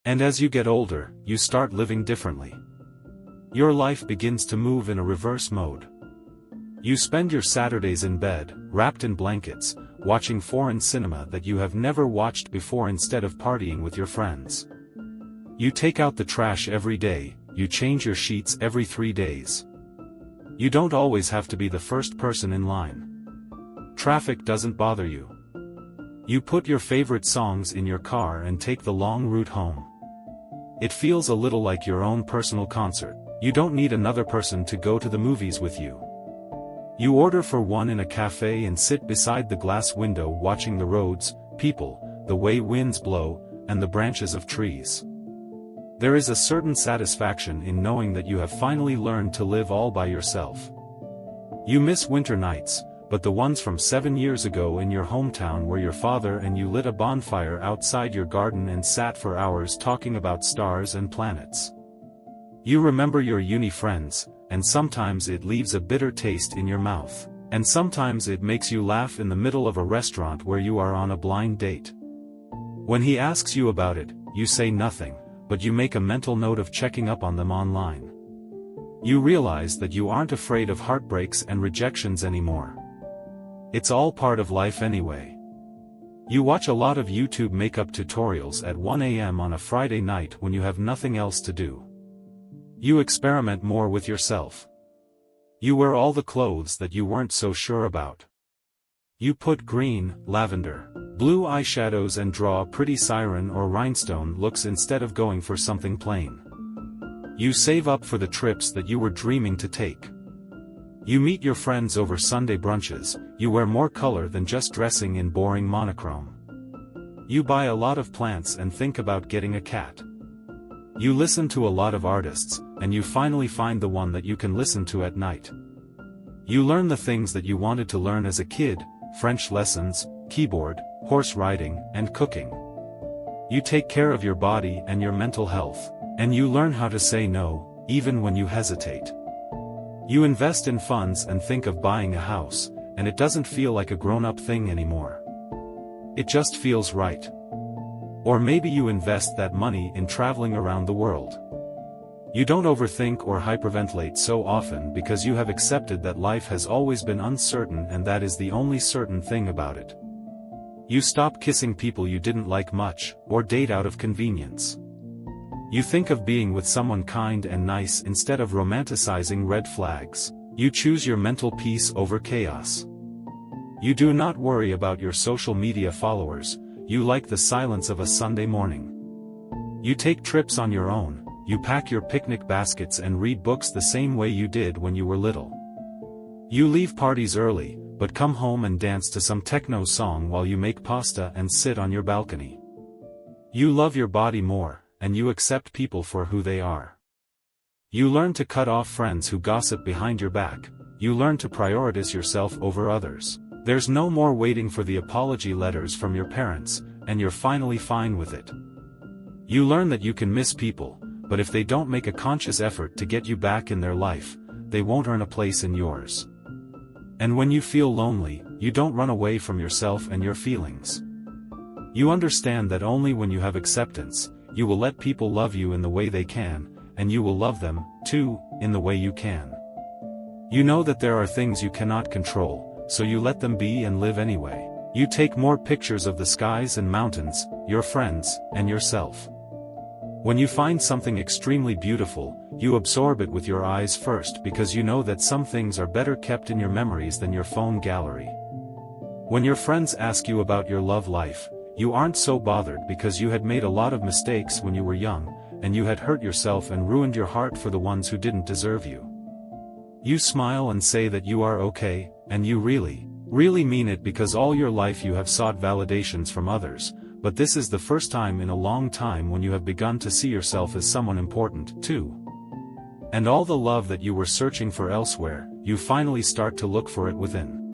And as you get older, you start living differently. Your life begins to move in a reverse mode. You spend your Saturdays in bed, wrapped in blankets, watching foreign cinema that you have never watched before instead of partying with your friends. You take out the trash every day, you change your sheets every 3 days. You don't always have to be the first person in line. Traffic doesn't bother you. You put your favorite songs in your car and take the long route home. It feels a little like your own personal concert. You don't need another person to go to the movies with you. You order for one in a cafe and sit beside the glass window watching the roads, people, the way winds blow, and the branches of trees. There is a certain satisfaction in knowing that you have finally learned to live all by yourself. You miss winter nights, but the ones from 7 years ago in your hometown where your father and you lit a bonfire outside your garden and sat for hours talking about stars and planets. You remember your uni friends, and sometimes it leaves a bitter taste in your mouth, and sometimes it makes you laugh in the middle of a restaurant where you are on a blind date. When he asks you about it, you say nothing, but you make a mental note of checking up on them online. You realize that you aren't afraid of heartbreaks and rejections anymore. It's all part of life anyway. You watch a lot of YouTube makeup tutorials at 1 a.m. on a Friday night when you have nothing else to do. You experiment more with yourself. You wear all the clothes that you weren't so sure about. You put green, lavender, blue eyeshadows and draw pretty siren or rhinestone looks instead of going for something plain. You save up for the trips that you were dreaming to take. You meet your friends over Sunday brunches, you wear more color than just dressing in boring monochrome. You buy a lot of plants and think about getting a cat. You listen to a lot of artists, and you finally find the one that you can listen to at night. You learn the things that you wanted to learn as a kid, French lessons, keyboard, horse riding, and cooking. You take care of your body and your mental health, and you learn how to say no, even when you hesitate. You invest in funds and think of buying a house, and it doesn't feel like a grown-up thing anymore. It just feels right. Or maybe you invest that money in traveling around the world. You don't overthink or hyperventilate so often because you have accepted that life has always been uncertain and that is the only certain thing about it. You stop kissing people you didn't like much, or date out of convenience. You think of being with someone kind and nice instead of romanticizing red flags. You choose your mental peace over chaos. You do not worry about your social media followers, you like the silence of a Sunday morning. You take trips on your own, you pack your picnic baskets and read books the same way you did when you were little. You leave parties early, but come home and dance to some techno song while you make pasta and sit on your balcony. You love your body more, and you accept people for who they are. You learn to cut off friends who gossip behind your back, you learn to prioritize yourself over others. There's no more waiting for the apology letters from your parents, and you're finally fine with it. You learn that you can miss people, but if they don't make a conscious effort to get you back in their life, they won't earn a place in yours. And when you feel lonely, you don't run away from yourself and your feelings. You understand that only when you have acceptance, you will let people love you in the way they can, and you will love them, too, in the way you can. You know that there are things you cannot control, so you let them be and live anyway. You take more pictures of the skies and mountains, your friends, and yourself. When you find something extremely beautiful, you absorb it with your eyes first because you know that some things are better kept in your memories than your phone gallery. When your friends ask you about your love life, you aren't so bothered because you had made a lot of mistakes when you were young, and you had hurt yourself and ruined your heart for the ones who didn't deserve you. You smile and say that you are okay, and you really mean it because all your life you have sought validations from others, but this is the first time in a long time when you have begun to see yourself as someone important, too. And all the love that you were searching for elsewhere, you finally start to look for it within.